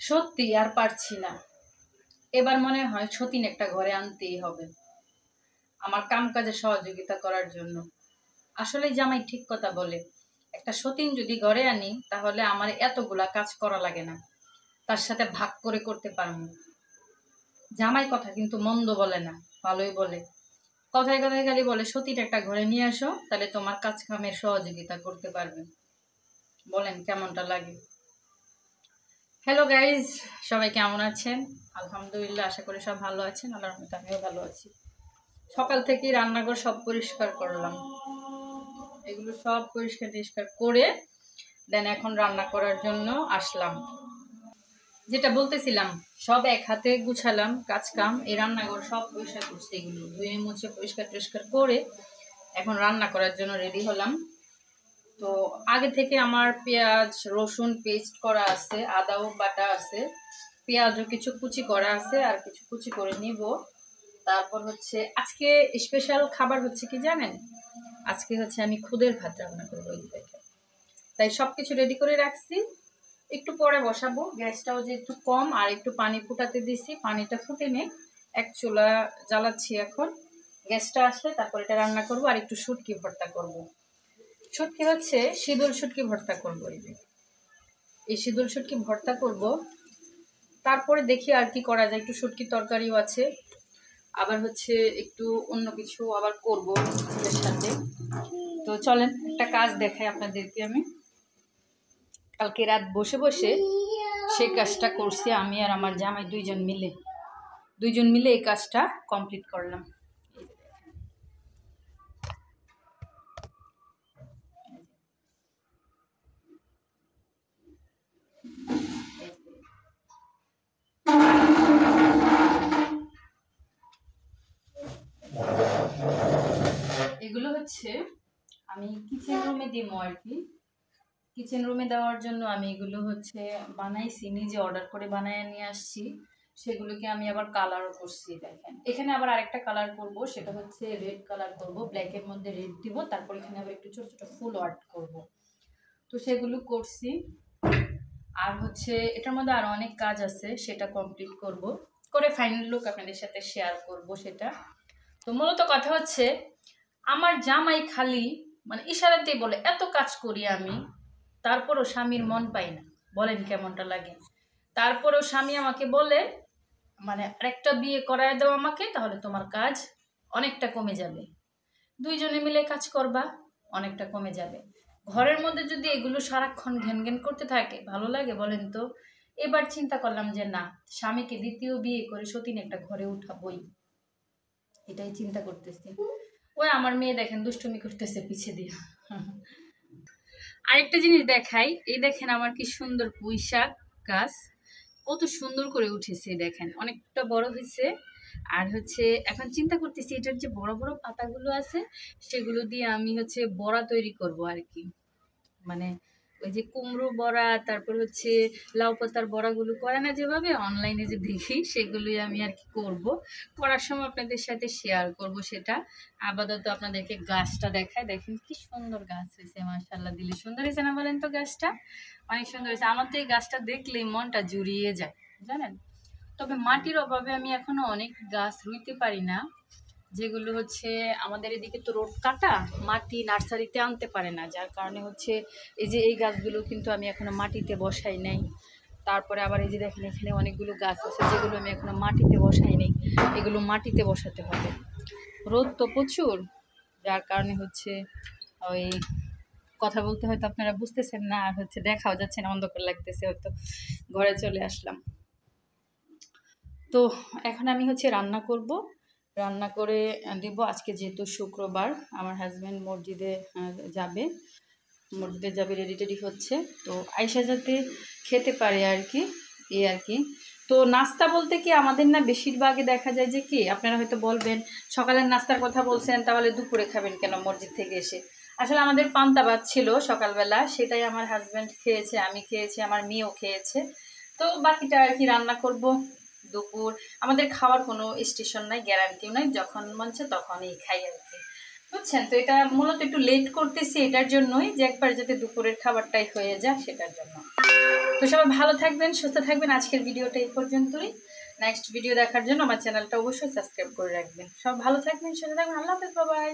সত্যি আর পারছি না। এবার মনে হয় সতীন একটা ঘরে আনতেই হবে আমার কাম কাজে সহযোগিতা করার জন্য। আসলে জামাই ঠিক কথা বলে, একটা সতীন যদি ঘরে আনি তাহলে আমার এতগুলা কাজ করা লাগে না, তার সাথে ভাগ করে করতে পারবো। জামাই কথা কিন্তু মন্দ বলে না, ভালোই বলে। কথায় কথায় খালি বলে সতীন একটা ঘরে নিয়ে আসো, তাহলে তোমার কাজ কামের সহযোগিতা করতে পারবে। বলেন কেমনটা লাগে? হ্যালো গাইজ, সবাই কেমন আছেন? আলহামদুলিল্লাহ, আশা করি সব ভালো আছেন। আল্লাহর রহমতে আমিও ভালো আছি। সকাল থেকেই রান্নাঘর সব পরিষ্কার করলাম, এগুলো সব পরিষ্কার টিষ্কার করে দেন এখন রান্না করার জন্য আসলাম। যেটা বলতেছিলাম, সব এক হাতে গুছালাম কাজ কাম, এই রান্নাঘর সব পরিষ্কার করছি, এগুলো ধুয়ে মুছে পরিষ্কার টরিষ্কার করে এখন রান্না করার জন্য রেডি হলাম। তো আগে থেকে আমার পেঁয়াজ রসুন পেস্ট করা আছে, আদাও বাটা আছে, পেঁয়াজও কিছু কুচি করা আছে, আর কিছু কুচি করে নিব। তারপর হচ্ছে আজকে স্পেশাল খাবার হচ্ছে কি জানেন? আজকে হচ্ছে আমি খুদের ভাত রান্না করবো, তাই সব কিছু রেডি করে রাখছি। একটু পরে বসাবো, গ্যাসটাও যে একটু কম, আর একটু পানি ফুটাতে দিছি, পানিটা ফুটে নে এক চুলা জ্বালাচ্ছি এখন। গ্যাসটা আসলে তারপর এটা রান্না করব, আর একটু শুটকি ভর্তা করব। শুটকি হচ্ছে শীতল শুটকি ভর্তা করবো, এই শীতল শুটকি ভর্তা করব। তারপরে দেখি আর কি করা যায়, একটু শুটকি তরকারিও আছে, আবার হচ্ছে একটু অন্য কিছু আবার করব এর সাথে। তো চলেন একটা কাজ দেখাই আপনাদেরকে। আমি কালকে রাত বসে বসে সেই কাজটা করছি, আমি আর আমার জামাই দুইজন মিলে এই কাজটা কমপ্লিট করলাম। এগুলো হচ্ছে আমি কিচেন রুমে দিব আর কি। কিচেন রুমে দেওয়ার জন্য আমি এগুলো হচ্ছে বানাইছি, নিজে অর্ডার করে বানায় নিয়ে আসছি। সেগুলোকে আমি আবার কালারও করছি। দেখেন এখানে আবার আরেকটা কালার করব, সেটা হচ্ছে রেড কালার করব, ব্ল্যাকের মধ্যে রেড দিব, তারপর এখানে আবার একটু ছোট ছোট ফুল আর্ট করব। তো সেগুলো করছি। আর হচ্ছে এটার মধ্যে আরো অনেক কাজ আছে, সেটা কমপ্লিট করব, করে ফাইনাল লুক আপনাদের সাথে শেয়ার করব সেটা। তো মূলত কথা হচ্ছে আমার জামাই খালি মানে ইশারাতেই বলে এত কাজ করি আমি, তারপরও স্বামীর মন পাই না। বলেন কেমনটা লাগে? তারপরও স্বামী আমাকে বলে মানে আরেকটা বিয়ে করায় দাও আমাকে, তাহলে তোমার কাজ অনেকটা কমে যাবে। দুইজনে মিলে কাজ করবা, অনেকটা কমে যাবে। ঘরের মধ্যে যদি এগুলো সারাক্ষণ ঘ্যান ঘ্যান করতে থাকে ভালো লাগে বলেন তো? এবার চিন্তা করলাম যে না, স্বামীকে দ্বিতীয় বিয়ে করে সতীন একটা ঘরে উঠাবই, এটাই চিন্তা করতেছি। ওই আমার মেয়ে দেখেন দুষ্টুমি করতেছে পিছে দিয়ে। আরেকটা জিনিস দেখাই, এই দেখেন আমার কি সুন্দর পুঁই শাক গাছ, কত সুন্দর করে উঠেছে দেখেন, অনেকটা বড় হয়েছে। আর হচ্ছে এখন চিন্তা করতেছি এটার যে বড় বড় পাতাগুলো আছে সেগুলো দিয়ে আমি হচ্ছে বড়া তৈরি করব আর কি। মানে ওই যে কুমড়ো বড়া, তারপর হচ্ছে লাউ পাতার বড়াগুলো করে না যেভাবে অনলাইনে যে দেখি, সেগুলোই আমি আর কি করব। করার সময় আপনাদের সাথে শেয়ার করব সেটা। আপাতত আপনাদেরকে গাছটা দেখায়, দেখেন কি সুন্দর গাছ হয়েছে, মাশাআল্লাহ দিলে সুন্দর হয়েছে না বলেন তো? গাছটা অনেক সুন্দর হয়েছে, আমার তো এই গাছটা দেখলেই মনটা জুড়িয়ে যায় জানেন। তবে মাটির অভাবে আমি এখনো অনেক গাছ রুইতে পারি না, যেগুলো হচ্ছে আমাদের এদিকে তো রোড কাটা, মাটি নার্সারিতে আনতে পারে না, যার কারণে হচ্ছে এই যে এই গাছগুলো কিন্তু আমি এখনো মাটিতে বসাই নাই। তারপরে আবার এই যে দেখেন এখানে অনেকগুলো গাছ আছে যেগুলো আমি এখনো মাটিতে বসাই নাই, এগুলো মাটিতে বসাতে হবে। রোদ তো প্রচুর, যার কারণে হচ্ছে ওই কথা বলতে হয়তো আপনারা বুঝতেছেন না, আর হচ্ছে দেখাও যাচ্ছে না, অন্ধকার লাগতেছে, হয়তো ঘরে চলে আসলাম। তো এখন আমি হচ্ছে রান্না করব, রান্না করে দিব। আজকে যেহেতু শুক্রবার, আমার হাজব্যান্ড যাবে মসজিদে যাবে, রেডি টেডি হচ্ছে। তো আয়সা যাতে খেতে পারে আর কি, এই আর কি। তো নাস্তা বলতে কি আমাদের না বেশিরভাগই দেখা যায় যে কি, আপনারা হয়তো বলবেন সকালের নাস্তার কথা বলছেন, তাহলে দুপুরে খাবেন কেন মসজিদ থেকে এসে? আসলে আমাদের পান্তা ভাত ছিল সকালবেলা, সেটাই আমার হাজব্যান্ড খেয়েছে, আমি খেয়েছি, আমার মেয়েও খেয়েছে। তো বাকিটা আর কি রান্না করব দুপুর। আমাদের খাওয়ার কোনো স্টেশন নাই, গ্যারান্টিও নাই, যখন মন চায় তখনই খাই আর কি। তো বুঝছেন? তো এটা মূলত একটু লেট করতেছি এটার জন্যই, যে একবার যাতে দুপুরের খাবারটাই হয়ে যায় সেটার জন্য। তো সবাই ভালো থাকবেন, সুস্থ থাকবেন। আজকের ভিডিওটা এই পর্যন্তই। নেক্সট ভিডিও দেখার জন্য আমার চ্যানেলটা অবশ্যই সাবস্ক্রাইব করে রাখবেন। সব ভালো থাকবেন, সুস্থ থাকবেন। আল্লাহ হাফেজ, বাই বাই।